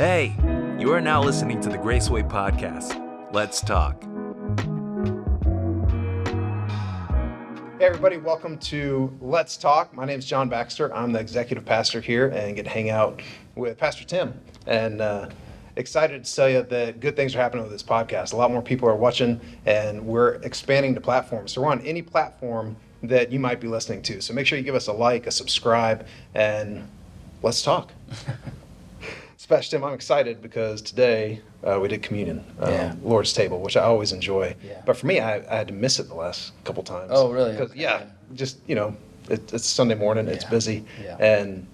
Hey, you are now listening to the Graceway Podcast. Let's talk. Hey everybody, welcome to Let's Talk. My name is John Baxter. I'm the executive pastor here and get to hang out with Pastor Tim. And excited to tell you that good things are happening with this podcast. A lot more people are watching and we're expanding the platform. So we're on any platform that you might be listening to. So make sure you give us a like, a subscribe, and let's talk. Pastor Tim, I'm excited because today we did communion, Lord's table, which I always enjoy. Yeah. But for me, I had to miss it the last couple times. Oh, really? Because Okay. just it's Sunday morning, it's Yeah. busy, Yeah. and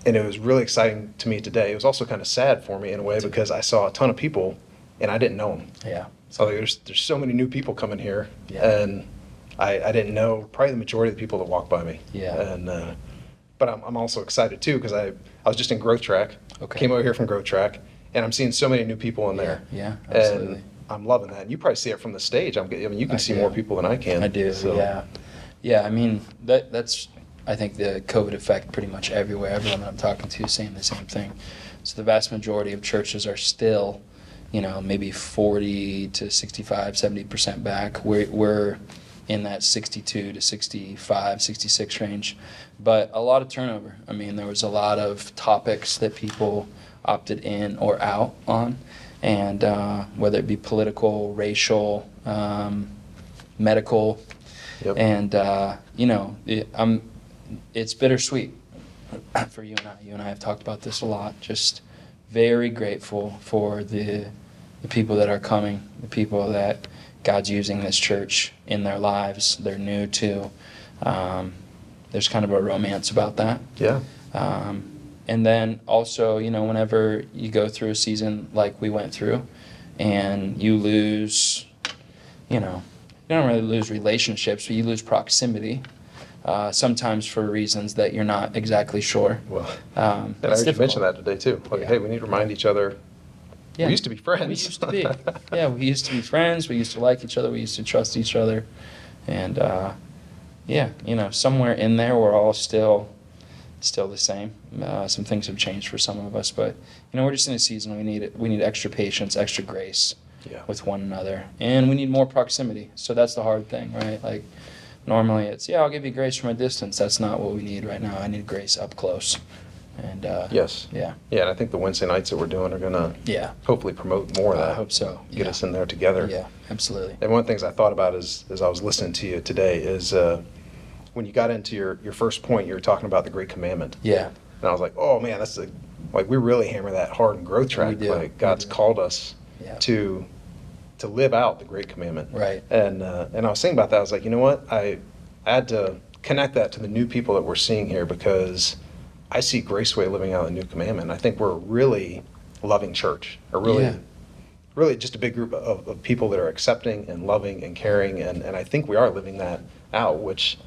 it was really exciting to me today. It was also kind of sad for me in a way because I saw a ton of people and I didn't know them. Yeah. So there's so many new people coming here, Yeah. and I didn't know probably the majority of the people that walked by me. Yeah. And but I'm also excited too because I was just in Growth Track. Okay. Came over here from Growth Track, and I'm seeing so many new people in there. Yeah, absolutely. And I'm loving that. You probably see it from the stage. I mean, you can see do. more people than I can. I do. So, Yeah. Yeah. I mean, that's I think the COVID effect pretty much everywhere. Everyone that I'm talking to is saying the same thing. So the vast majority of churches are still, maybe 40 to 65, 70% back. We're in that 62 to 65, 66 range, but a lot of turnover. I mean, there was a lot of topics that people opted in or out on, and whether it be political, racial, medical, Yep. and it's bittersweet for you and I. You and I have talked about this a lot. Just very grateful for the people that are coming, the people that God's using this church in their lives. They're new to. There's kind of a romance about that. Yeah. And then also, whenever you go through a season like we went through, and you lose, you don't really lose relationships, but you lose proximity. Sometimes for reasons that you're not exactly sure. Well, and I heard you mention that today too. Like, Yeah. hey, we need to remind each other. Yeah. We used to be friends. We used to be. Yeah, we used to be friends. We used to like each other. We used to trust each other. And, somewhere in there we're all still the same. Some things have changed for some of us. But, we're just in a season we need extra patience, extra grace with one another. And we need more proximity. So that's the hard thing, right? Like, normally it's, I'll give you grace from a distance. That's not what we need right now. I need grace up close. And Yes. Yeah. Yeah, and I think the Wednesday nights that we're doing are going to Yeah. hopefully promote more of that. I hope so. Get us in there together. Yeah, absolutely. And one of the things I thought about as I was listening to you today is when you got into your first point, you were talking about the Great Commandment. Yeah. And I was like, oh man, that's like we really hammer that hard in Growth Track. We do. Like God's We do. called us Yeah. to live out the Great Commandment. Right. And I was thinking about that. I was like, you know what? I had to connect that to the new people that we're seeing here because I see Graceway living out the new commandment. I think we're a really loving church, really just a big group of people that are accepting and loving and caring, and I think we are living that out, which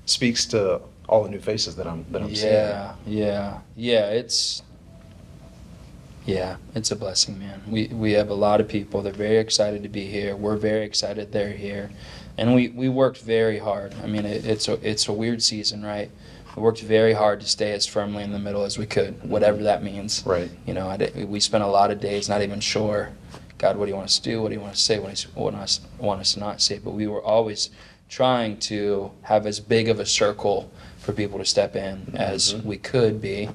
speaks to all the new faces that I'm seeing. It's a blessing, man. We have a lot of people. They're very excited to be here. We're very excited they're here, and we worked very hard. I mean, it's a weird season, right? We worked very hard to stay as firmly in the middle as we could, whatever that means. Right. We spent a lot of days not even sure, God, what do you want us to do? What do you want us to say? What do you want us to not say? But we were always trying to have as big of a circle for people to step in as we could be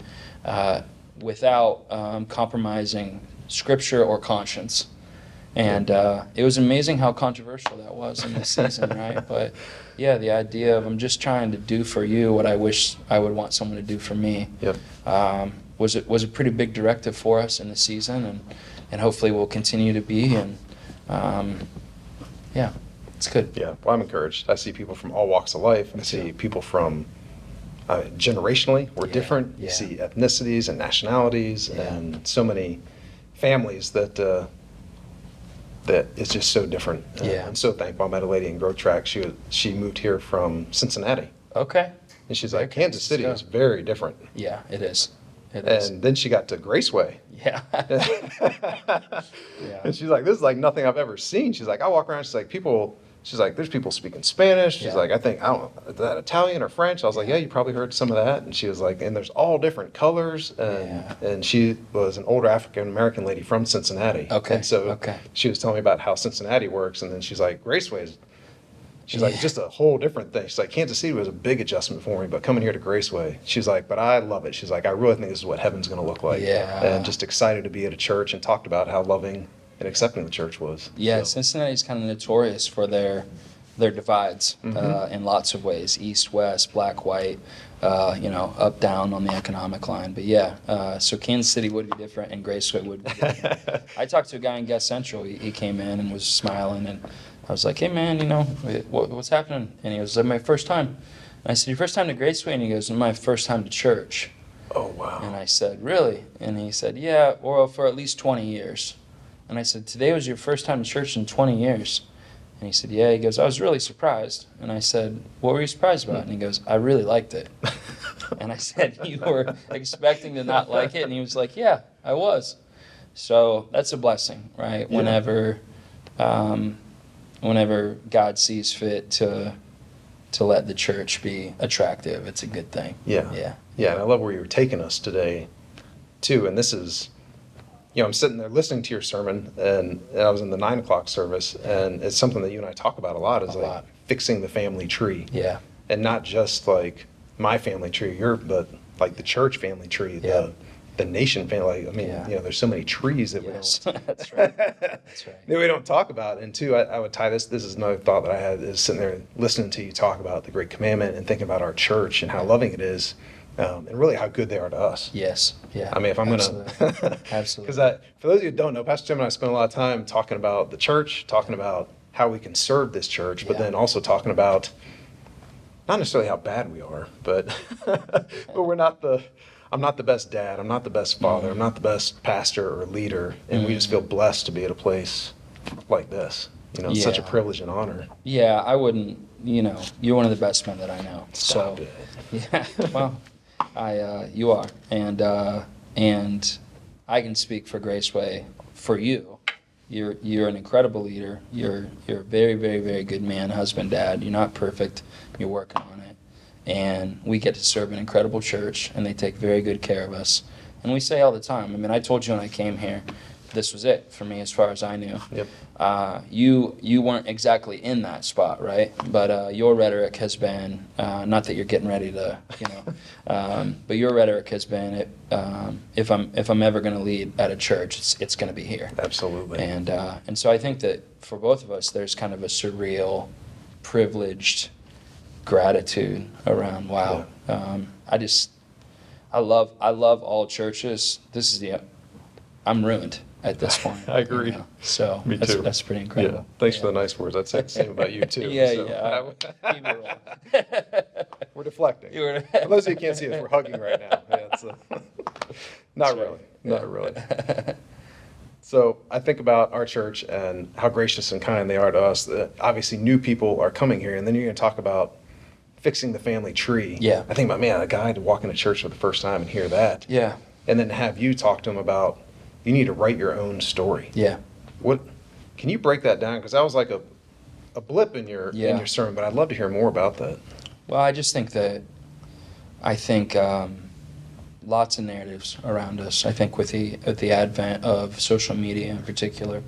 without compromising Scripture or conscience. And it was amazing how controversial that was in this season, right? But yeah, the idea of I'm just trying to do for you what I wish I would want someone to do for me was a pretty big directive for us in the season, and hopefully will continue to be. And it's good. Yeah, well, I'm encouraged. I see people from all walks of life. I see people from generationally, we're different. You see ethnicities and nationalities and so many families that is just so different. I'm so thankful. I met a lady in Growth Track. She moved here from Cincinnati. Okay. And she's like, Kansas City is very different. Yeah, it is. And then she got to Graceway. Yeah. And she's like, this is like nothing I've ever seen. She's like, I walk around, she's like, people she's like, there's people speaking Spanish. She's Yeah. like, I think, I don't know, is that Italian or French? I was like, yeah, you probably heard some of that. And she was like, and there's all different colors. And she was an older African-American lady from Cincinnati. Okay, And so okay. she was telling me about how Cincinnati works. And then she's like, Graceway is, she's like, just a whole different thing. She's like, Kansas City was a big adjustment for me, but coming here to Graceway, she's like, but I love it. She's like, I really think this is what heaven's going to look like. Yeah. And just excited to be at a church, and talked about how loving and accepting the church was. Yeah, So, Cincinnati's kind of notorious for their divides in lots of ways: east, west, black, white, up, down on the economic line. But yeah, so Kansas City would be different, and Graceway would be different. I talked to a guy in Guest Central. He came in and was smiling, and I was like, "Hey man, what's happening?" And he was like, "My first time." And I said, "Your first time to Graceway?" And he goes, "My first time to church." oh, wow. And I said, "Really?" And he said, "Yeah, or for at least 20 years." And I said, "Today was your first time to church in 20 years?" And he said, "Yeah." He goes, "I was really surprised." And I said, "What were you surprised about?" And he goes, "I really liked it." And I said, "You were expecting to not like it?" And he was like, "Yeah, I was." So that's a blessing, right? Yeah. Whenever God sees fit to let the church be attractive, it's a good thing. Yeah. Yeah. Yeah, and I love where you were taking us today, too. And this is, I'm sitting there listening to your sermon, and I was in the 9 o'clock service, and it's something that you and I talk about a lot, is A like lot. fixing the family tree. Yeah. And not just like my family tree, but like the church family tree, Yeah. the nation family. Like, I mean, Yeah. there's so many trees that Yes, we don't. that's right. That's right. that we don't talk about. And two, I would tie this. This is another thought that I had, is sitting there listening to you talk about the Great Commandment and thinking about our church and how loving it is, and really how good they are to us. Yes. Yeah. I mean, if I'm Absolutely. gonna, Absolutely. because for those of you who don't know, Pastor Tim and I spend a lot of time talking about the church, talking about how we can serve this church, but Yeah. then also talking about not necessarily how bad we are, but but I'm not the best dad, I'm not the best father, I'm not the best pastor or leader, and we just feel blessed to be at a place like this. It's such a Yeah. privilege and honor. Yeah, I wouldn't. You're one of the best men that I know. Stop so, it. Yeah. Well, you are, and I can speak for Graceway for you. You're an incredible leader. You're a very, very, very good man, husband, dad. You're not perfect. You're working on it, and we get to serve an incredible church, and they take very good care of us. And we say all the time. I mean, I told you when I came here, this was it for me as far as I knew. Yep. You weren't exactly in that spot, right? But your rhetoric has been, not that you're getting ready to, but your rhetoric has been, if I'm ever going to lead at a church, it's going to be here. Absolutely. And so I think that for both of us, there's kind of a surreal, privileged gratitude around. Wow. I love all churches. I'm ruined at this point. I agree. So Me too. that's pretty incredible. Yeah. Thanks for the nice words. I'd say the same about you too. Yeah, So, yeah. Keep it rolling. We're deflecting. You were- For those of you who can't see us, we're hugging right now. Yeah, it's, not That's really. right. Not really. So I think about our church and how gracious and kind they are to us. Obviously, new people are coming here, and then you're going to talk about fixing the family tree. Yeah. I think about, man, a guy to walk into church for the first time and hear that. Yeah. And then have you talk to him about, you need to write your own story. Yeah. What can you break that down? Because that was like a blip in your Yeah. sermon, but I'd love to hear more about that. Well, I just think lots of narratives around us. I think with the advent of social media in particular,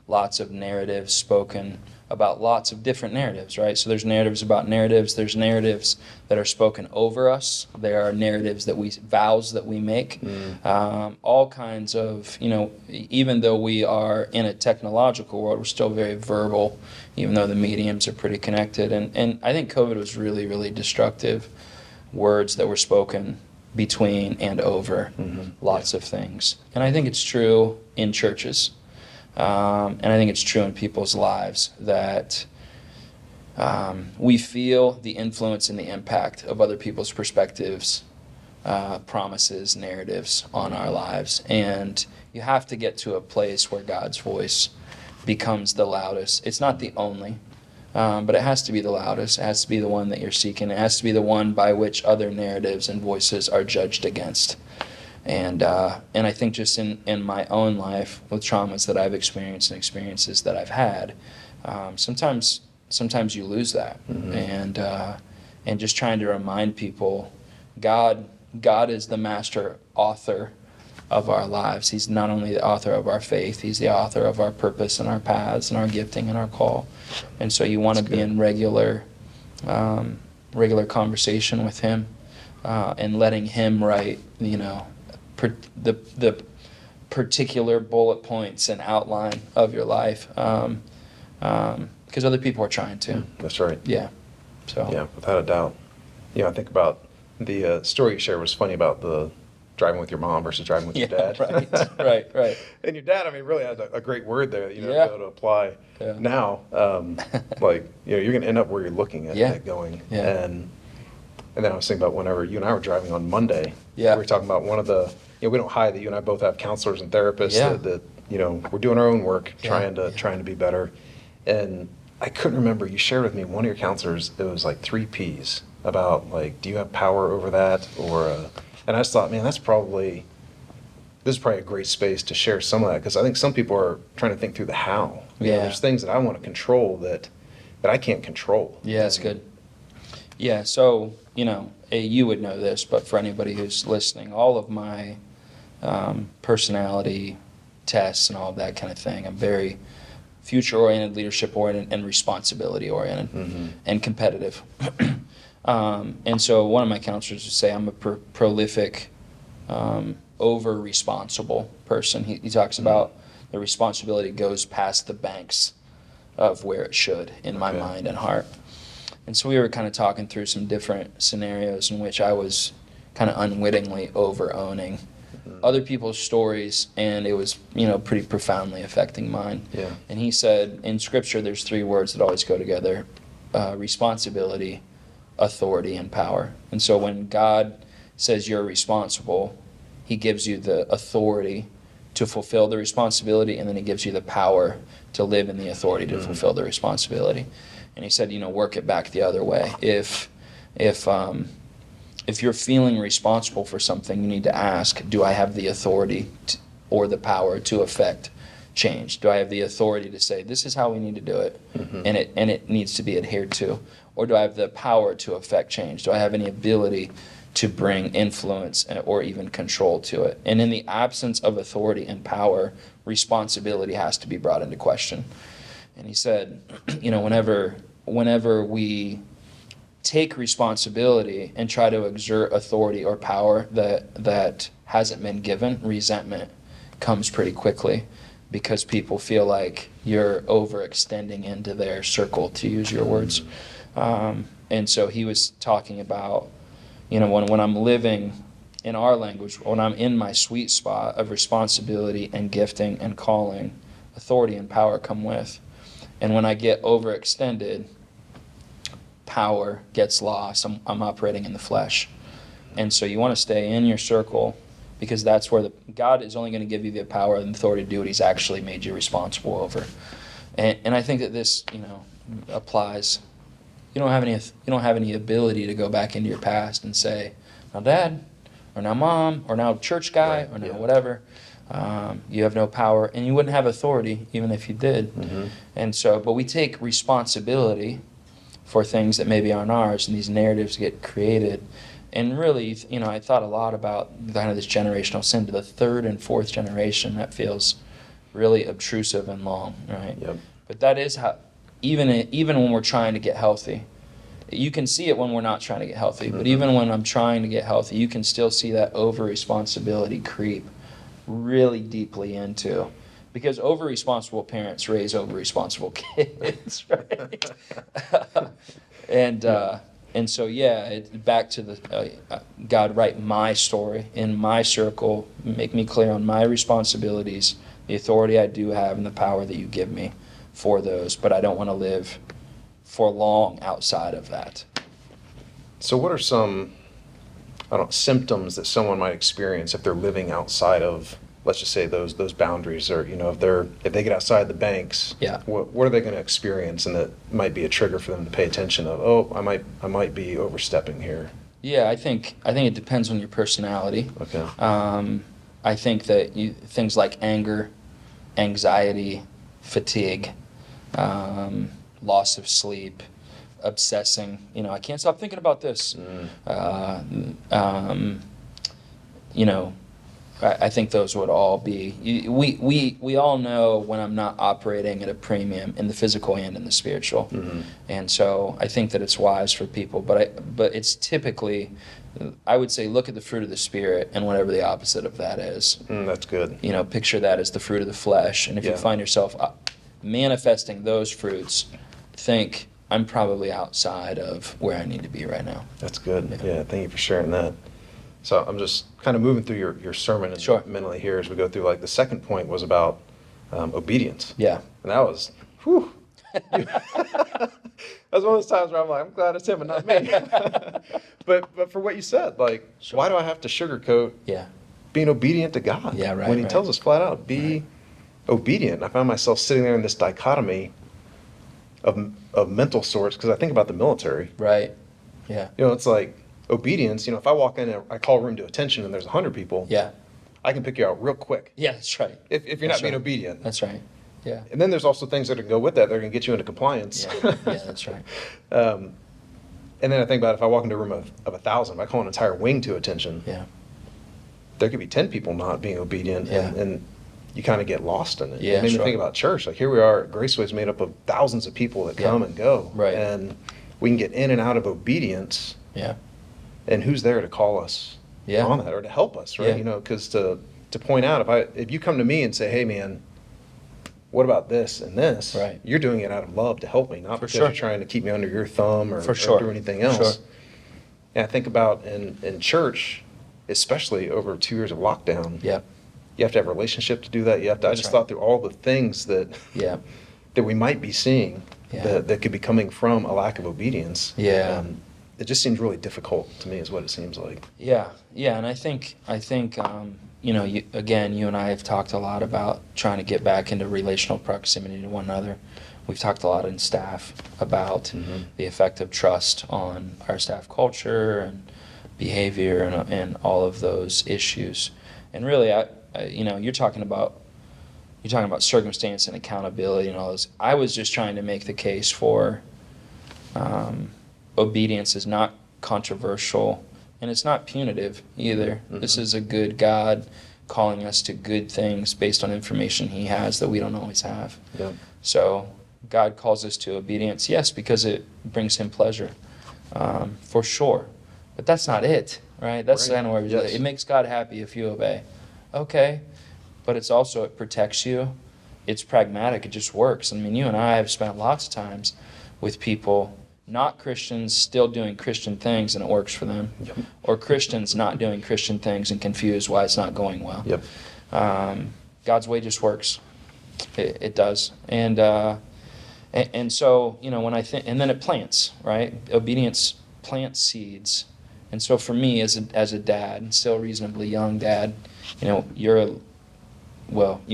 lots of narratives spoken about lots of different narratives, right? So there's narratives about narratives. There's narratives that are spoken over us. There are narratives vows that we make. All kinds of, even though we are in a technological world, we're still very verbal, even though the mediums are pretty connected. And I think COVID was really, really destructive. Words that were spoken between and over lots of things. And I think it's true in churches. And I think it's true in people's lives that we feel the influence and the impact of other people's perspectives, promises, narratives on our lives. And you have to get to a place where God's voice becomes the loudest. It's not the only, but it has to be the loudest. It has to be the one that you're seeking. It has to be the one by which other narratives and voices are judged against. And I think just in my own life, with traumas that I've experienced and experiences that I've had, sometimes sometimes you lose that. And just trying to remind people, God is the master author of our lives. He's not only the author of our faith, he's the author of our purpose and our paths and our gifting and our call. And so you want to be in regular conversation with him, and letting him write, the particular bullet points and outline of your life, because other people are trying to. That's right. Yeah. So. Yeah, without a doubt. I think about the story you shared was funny about the driving with your mom versus driving with your dad. Right. And your dad, really had a great word there, to be able to apply now. You're going to end up where you're looking at going. Yeah. And then I was thinking about whenever you and I were driving on Monday, we were talking about one of the, we don't hide that you and I both have counselors and therapists that we're doing our own work, trying to be better. And I couldn't remember, you shared with me one of your counselors, it was like 3 Ps about do you have power over that? And I just thought, man, this is probably a great space to share some of that, because I think some people are trying to think through the how. There's things that I want to control that I can't control. Yeah, that's good. Yeah, so, you would know this, but for anybody who's listening, all of my personality tests and all of that kind of thing, I'm very future-oriented, leadership-oriented, and responsibility-oriented, and competitive. And so one of my counselors would say I'm a prolific, over-responsible person. He talks about the responsibility goes past the banks of where it should in my mind and heart. And so we were kind of talking through some different scenarios in which I was kind of unwittingly over-owning other people's stories, and it was, pretty profoundly affecting mine. Yeah. And he said, in Scripture, there's 3 words that always go together: responsibility, authority, and power. And so when God says you're responsible, he gives you the authority to fulfill the responsibility, and then he gives you the power to live in the authority to fulfill the responsibility. And he said, work it back the other way. If you're feeling responsible for something, you need to ask, do I have the authority or the power to affect change? Do I have the authority to say, this is how we need to do it, and it needs to be adhered to? Or do I have the power to affect change? Do I have any ability to bring influence or even control to it? And in the absence of authority and power, responsibility has to be brought into question. And he said, whenever we take responsibility and try to exert authority or power that hasn't been given, resentment comes pretty quickly, because people feel like you're overextending into their circle, to use your words. And so he was talking about, when I'm living in our language, when I'm in my sweet spot of responsibility and gifting and calling, authority and power come with. And when I get overextended, power gets lost. I'm operating in the flesh. And so you want to stay in your circle, because that's where God is only going to give you the power and authority to do what he's actually made you responsible over. And I think that this, applies. You don't have any ability to go back into your past and say, now Dad, or now Mom, or now church guy, or now whatever. You have no power, and you wouldn't have authority even if you did. And so, but we take responsibility for things that maybe aren't ours, and these narratives get created. And really, I thought a lot about kind of this generational sin to the 3rd and 4th generation. That feels really obtrusive and long, right? Yep. But that is how, even when we're trying to get healthy, you can see it when we're not trying to get healthy. But even when I'm trying to get healthy, you can still see that over-responsibility creep really deeply into. Because over-responsible parents raise over-responsible kids, right? And so, back to the God, write my story in my circle, make me clear on my responsibilities, the authority I do have, and the power that you give me for those. But I don't want to live for long outside of that. So what are some, symptoms that someone might experience if they're living outside of, let's just say, those boundaries, or if they get outside the banks? What are they going to experience, and that might be a trigger for them to pay attention of, I might be overstepping here? I think it depends on your personality. Okay. I think that things like anger, anxiety, fatigue, loss of sleep, obsessing. I can't stop thinking about this. I think those would all be. We all know when I'm not operating at a premium in the physical and in the spiritual, and so I think that it's wise for people. But it's typically, I would say, look at the fruit of the Spirit and whatever the opposite of that is. That's good. Picture that as the fruit of the flesh, and if you find yourself manifesting those fruits, think, I'm probably outside of where I need to be right now. That's good. Yeah, thank you for sharing that. So I'm just kind of moving through your sermon Sure. mentally here as we go through. Like the second point was about obedience. Yeah. And that was, whew. That was one of those times where I'm like, I'm glad it's him and not me. But for what you said, like, why do I have to sugarcoat Yeah. being obedient to God? Yeah, right, When he right. tells us flat out, be obedient. I found myself sitting there in this dichotomy of mental sorts because I think about the military. Right. Yeah. It's like obedience. If I walk in and I call a room to attention and there's 100 people, Yeah. I can pick you out real quick Yeah, that's right. if you're That's not being right. obedient. That's right. Yeah. And then there's also things that go with that. They're going to get you into compliance. Yeah, that's right. And then I think about if I walk into a room of 1,000, if I call an entire wing to attention, Yeah. there could be 10 people not being obedient, Yeah. and you kind of get lost in it. Yeah, It made me sure. think about church. Like here we are, Graceway's made up of thousands of people that Yeah. come and go. Right. And we can get in and out of obedience. Yeah. And who's there to call us Yeah. on that or to help us, right? Yeah. Because to point out, if you come to me and say, hey, man, what about this and this? Right. You're doing it out of love to help me, not For because sure. you're trying to keep me under your thumb or, For or sure. do anything For else. sure. And I think about in church, especially over 2 years of lockdown, Yeah. you have to have a relationship to do that. I That's just right. thought through all the things that Yeah. that we might be seeing Yeah. that could be coming from a lack of obedience. Yeah. It just seems really difficult to me, is what it seems like. Yeah, and I think you and I have talked a lot about trying to get back into relational proximity to one another. We've talked a lot in staff about the effect of trust on our staff culture and behavior and all of those issues. And really, you're talking about circumstance and accountability and all those. I was just trying to make the case for obedience is not controversial and it's not punitive either. This is a good God calling us to good things based on information he has that we don't always have. Yeah. So God calls us to obedience, yes, because it brings him pleasure, for sure. But that's not it, right? That's Right. kind of where Yes. it makes God happy if you obey. Okay, but it's also, it protects you. It's pragmatic. It just works. I mean, you and I have spent lots of times with people, not Christians, still doing Christian things, and it works for them. Yep. Or Christians not doing Christian things and confused why it's not going well. Yep. God's way just works. It does. And so, when I think, and then it plants, right? Obedience plants seeds. And so for me, as a dad, and still reasonably young dad, you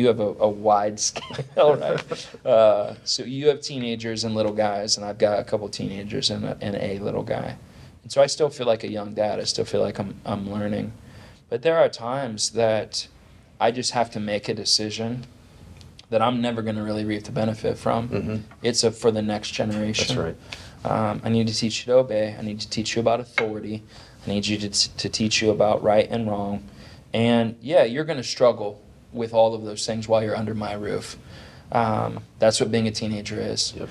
have a wide scale, right? So you have teenagers and little guys, and I've got a couple teenagers and a little guy. And so I still feel like a young dad. I still feel like I'm learning. But there are times that I just have to make a decision that I'm never going to really reap the benefit from. Mm-hmm. It's for the next generation. That's right. I need to teach you to obey. I need to teach you about authority. I need you to teach you about right and wrong. And yeah, you're going to struggle with all of those things while you're under my roof. That's what being a teenager is. Yep.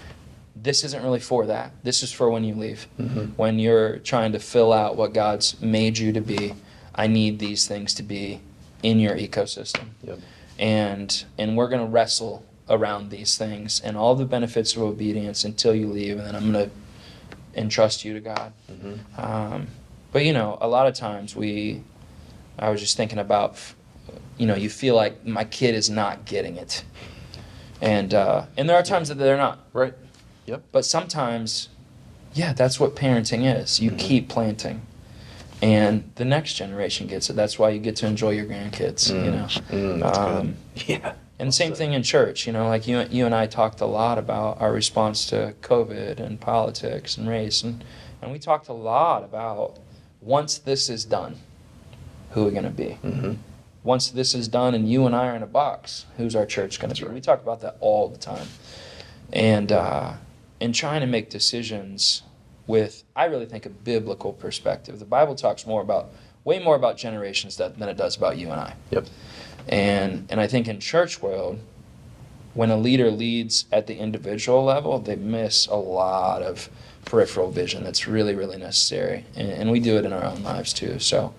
This isn't really for that. This is for when you leave. Mm-hmm. When you're trying to fill out what God's made you to be, I need these things to be in your ecosystem. Yep. And we're going to wrestle around these things and all the benefits of obedience until you leave, and then I'm going to entrust you to God. Mm-hmm. But a lot of times I was just thinking about, you feel like my kid is not getting it, and there are times that they're not. Right. Yep. But sometimes, yeah, that's what parenting is. You Mhm. keep planting, and the next generation gets it. That's why you get to enjoy your grandkids. That's good. Yeah. And same thing in church, like you and I talked a lot about our response to COVID and politics and race, and we talked a lot about once this is done, who are we going to be? Mm-hmm. Once this is done and you and I are in a box, who's our church going to be? Right. We talk about that all the time. And and trying to make decisions with, I really think, a biblical perspective. The Bible talks way more about generations than it does about you and I. Yep. And I think in church world, when a leader leads at the individual level, they miss a lot of peripheral vision that's really, really necessary. And we do it in our own lives too. So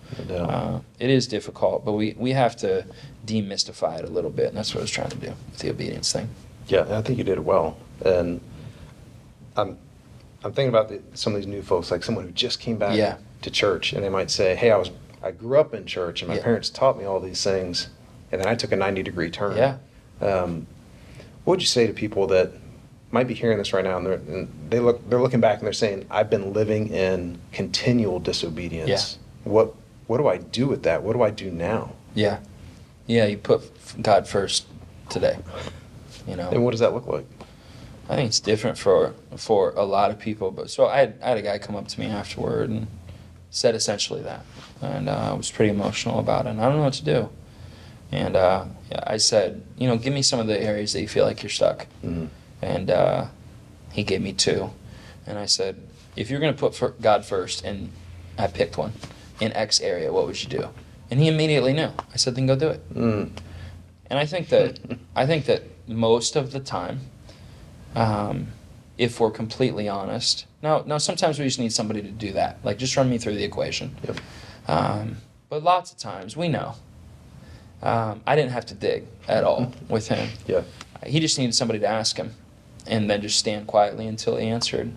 it is difficult, but we have to demystify it a little bit. And that's what I was trying to do with the obedience thing. Yeah, I think you did it well. And I'm thinking about some of these new folks, like someone who just came back to church, and they might say, hey, I grew up in church, and my parents taught me all these things, and then I took a 90-degree turn. Yeah. What would you say to people that might be hearing this right now, and they're looking back and they're saying, I've been living in continual disobedience. Yeah. What do I do with that? What do I do now? Yeah. Yeah, you put God first today. And what does that look like? I think it's different for a lot of people. But so I had a guy come up to me afterward and said essentially that, and I was pretty emotional about it. And I don't know what to do. And I said, give me some of the areas that you feel like you're stuck. Mm-hmm. And he gave me 2, and I said, if you're going to put God first, and I picked one in X area, what would you do? And he immediately knew. I said, then go do it. Mm. And I think that most of the time, if we're completely honest, now sometimes we just need somebody to do that, like just run me through the equation. Yep. But lots of times we know. I didn't have to dig at all with him. Yeah. He just needed somebody to ask him, and then just stand quietly until he answered.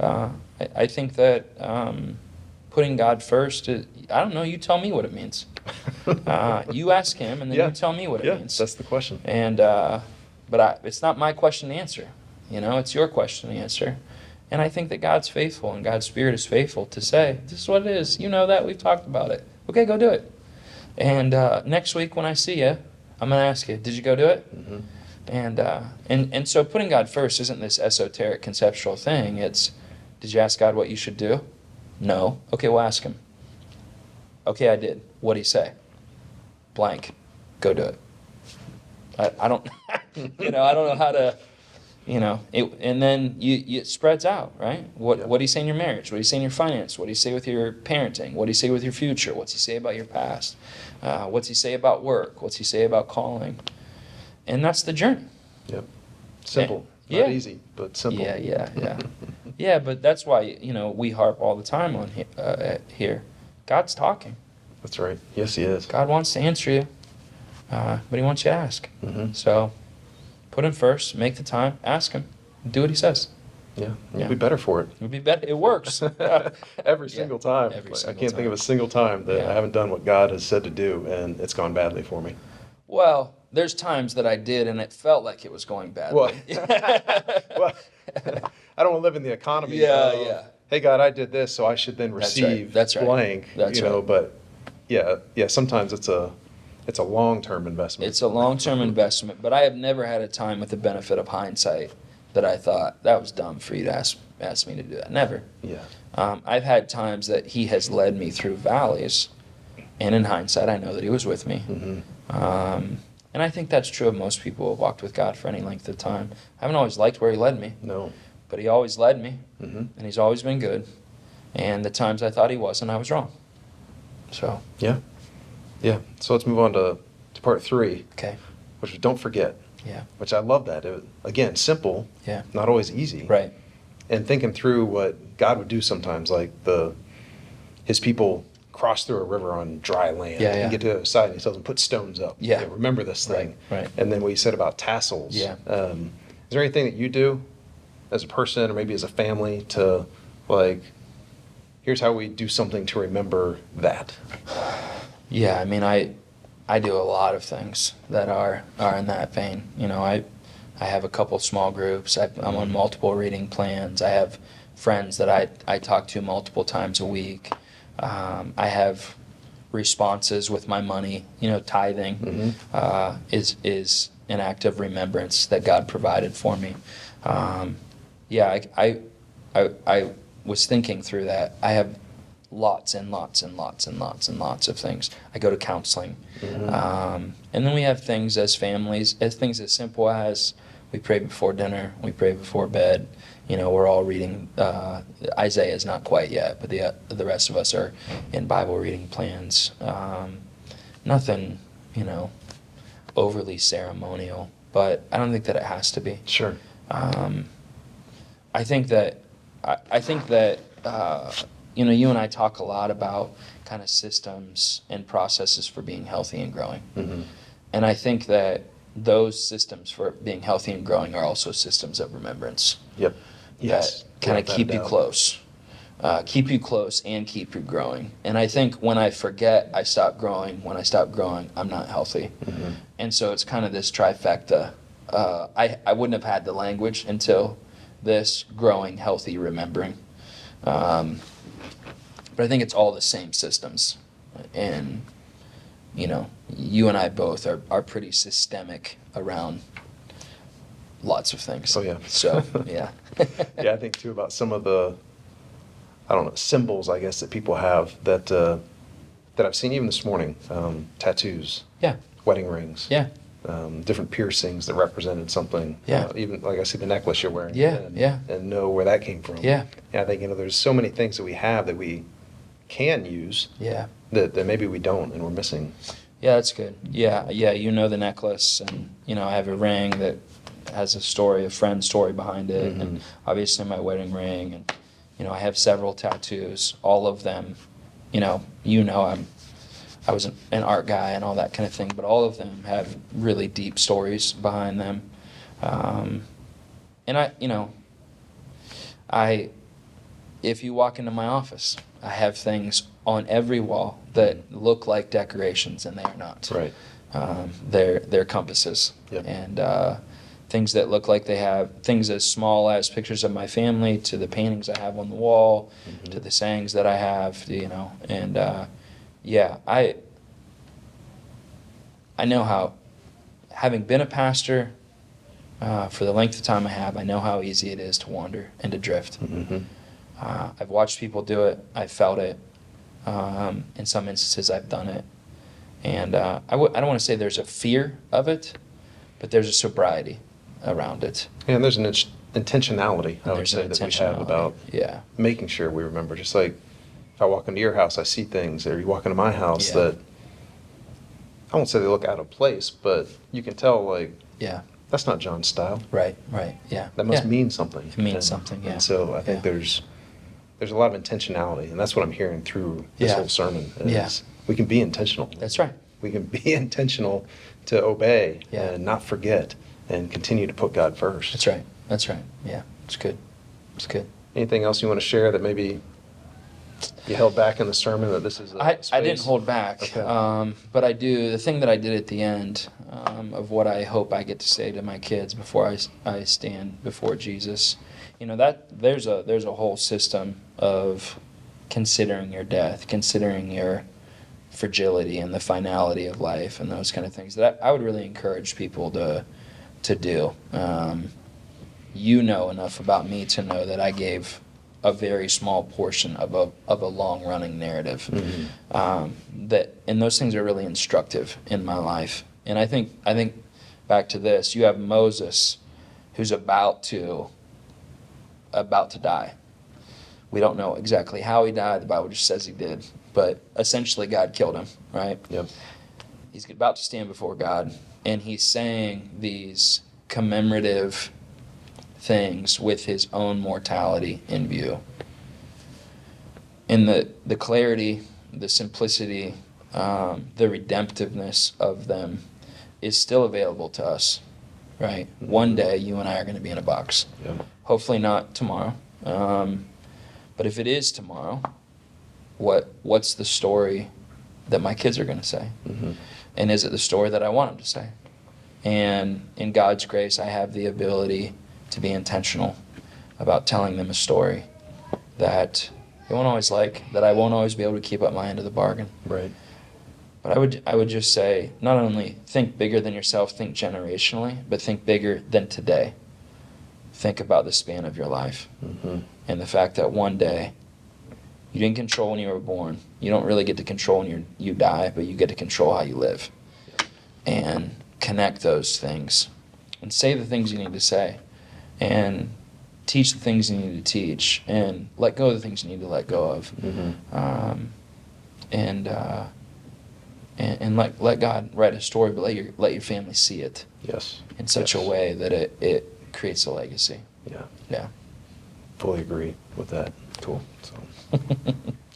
I think that putting God first, I don't know, you tell me what it means. You ask him, and then you tell me what it means. That's the question. And but it's not my question to answer. It's your question to answer. And I think that God's faithful, and God's Spirit is faithful to say, this is what it is. You know that. We've talked about it. Okay, go do it. And next week when I see you, I'm going to ask you, did you go do it? Mm-hmm. And so putting God first isn't this esoteric conceptual thing. It's, did you ask God what you should do? No. Okay, well, ask him. Okay, I did. What'd he say? Blank. Go do it. I don't, I don't know how to, and then it spreads out, right? What do you say in your marriage? What do you say in your finance? What do you say with your parenting? What do you say with your future? What's he say about your past? What's he say about work? What's he say about calling? And that's the journey. Yep. Simple. Not easy, but simple. Yeah. Yeah, but that's why, we harp all the time on here. God's talking. That's right. Yes, he is. God wants to answer you, but he wants you to ask. Mm-hmm. So put him first, make the time, ask him, do what he says. Yeah, you'll be better for it. You'll be better. It works. Every single time. I can't think of a single time that I haven't done what God has said to do, and it's gone badly for me. Well, there's times that I did, and it felt like it was going badly. Well, I don't want to live in the economy of, hey, God, I did this, so I should then receive blank. That's right. But sometimes it's a long-term investment. It's a long-term investment, but I have never had a time with the benefit of hindsight that I thought, that was dumb for you to ask me to do that. Never. Yeah. I've had times that he has led me through valleys, and in hindsight, I know that he was with me. Mm-hmm. And I think that's true of most people who have walked with God for any length of time. I haven't always liked where he led me. No. But he always led me, mm-hmm. and he's always been good. And the times I thought he wasn't, I was wrong. So. Yeah. So let's move on to part 3. Okay. Which is don't forget. Yeah. Which I love that. Again, simple. Yeah. Not always easy. Right. And thinking through what God would do sometimes, like his people cross through a river on dry land. Yeah. And get to the other side, and he tells them, put stones up. Yeah. Remember this thing. Right. And then what you said about tassels. Yeah. Is there anything that you do as a person or maybe as a family to, like, here's how we do something to remember that? Yeah, I mean, I do a lot of things that are in that vein. I have a couple small groups. I'm on multiple reading plans. I have friends that I talk to multiple times a week. I have responses with my money. Tithing mm-hmm. Is an act of remembrance that God provided for me. I was thinking through that. I have lots and lots and lots and lots and lots of things. I go to counseling. Mm-hmm. And then we have things as families, things as simple as we pray before dinner, we pray before bed, we're all reading, Isaiah is not quite yet, but the rest of us are in Bible reading plans. Nothing, overly ceremonial, but I don't think that it has to be. Sure. I think that you and I talk a lot about kind of systems and processes for being healthy and growing. Mm-hmm. And I think that those systems for being healthy and growing are also systems of remembrance. Yep. Yes. That kind of Without keep a you doubt. close. Keep you close and keep you growing. And I think when I forget, I stop growing. When I stop growing, I'm not healthy. Mm-hmm. And so it's kind of this trifecta. I wouldn't have had the language until this: growing, healthy, remembering. But I think it's all the same systems. And, you and I both are pretty systemic around lots of things. Oh, yeah. So, yeah. Yeah, I think too about some of the, I don't know, symbols, I guess, that people have that I've seen even this morning. Tattoos, Yeah. wedding rings, Yeah. different piercings that represented something. Yeah. Even like I see the necklace you're wearing. Yeah, and, yeah. and know where that came from. Yeah. Yeah, I think there's so many things that we have that we can use Yeah. that maybe we don't and we're missing. Yeah, that's good. Yeah, the necklace, and I have a ring that has a friend story behind it, Mhm. and obviously my wedding ring, and I have several tattoos. All of them, I was an art guy and all that kind of thing, but all of them have really deep stories behind them. And if you walk into my office, I have things on every wall that look like decorations, and they are not. Right. They're compasses. Yep. And things that look like they have things as small as pictures of my family, to the paintings I have on the wall, Mhm. to the sayings that I have, and I know how, having been a pastor for the length of time I have, I know how easy it is to wander and to drift. Mm-hmm. I've watched people do it. I've felt it. In some instances, I've done it. And I don't want to say there's a fear of it, but there's a sobriety around it. And there's an intentionality, I And would there's say, an that we have intentionality. about Yeah. making sure we remember. Just like if I walk into your house, I see things, or you walk into my house Yeah. that I won't say they look out of place, but you can tell, like, Yeah. that's not John's style. Right. Yeah. That must Yeah. mean something. It means something, yeah. And so I think Yeah. there's a lot of intentionality, and that's what I'm hearing through this Yeah. whole sermon. Is Yeah. we can be intentional. That's right. We can be intentional to obey Yeah. and not forget and continue to put God first. That's right. Yeah. It's good. Anything else you want to share that maybe you held back in the sermon, that this is a I didn't space? hold back, Okay. but I do. The thing that I did at the end of what I hope I get to say to my kids before I stand before Jesus, that there's a whole system of considering your death, considering your fragility and the finality of life, and those kind of things that I would really encourage people to do. Enough about me to know that I gave a very small portion of a long running narrative. Mhm. And those things are really instructive in my life. And I think back to this, you have Moses, who's about to die. We don't know exactly how he died. The Bible just says he did, but essentially God killed him, right? Yep. He's about to stand before God, and he's saying these commemorative things with his own mortality in view. And the clarity, the simplicity, the redemptiveness of them is still available to us, right? One day you and I are going to be in a box. Yep. Hopefully not tomorrow. But if it is tomorrow, what's the story that my kids are going to say? Mm-hmm. And is it the story that I want them to say? And in God's grace, I have the ability to be intentional about telling them a story that they won't always like, that I won't always be able to keep up my end of the bargain. Right. But I would just say, not only think bigger than yourself, think generationally, but think bigger than today. Think about the span of your life. Mm-hmm. And the fact that one day, you didn't control when you were born. You don't really get to control when you die, but you get to control how you live. And connect those things. And say the things you need to say. And teach the things you need to teach, and let go of the things you need to let go of. And let God write a story, but let your family see it Yes. in such a way that it creates a legacy. Yeah. Yeah. Fully agree with that. Cool. So,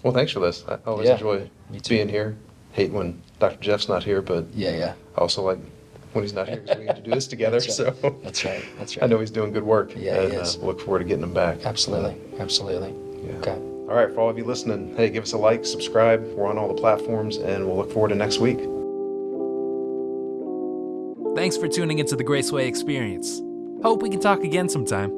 well, thanks for this. I always Yeah, enjoy me too. being here. Hate when Dr. Jeff's not here, but Yeah. I also like when he's not here because we get to do this together. That's right. So That's right. I know he's doing good work. Yeah, he and is. look forward to getting him back. Absolutely. Yeah. Okay. All right, for all of you listening, hey, give us a like, subscribe. We're on all the platforms, and we'll look forward to next week. Thanks for tuning into the Graceway Experience. Hope we can talk again sometime.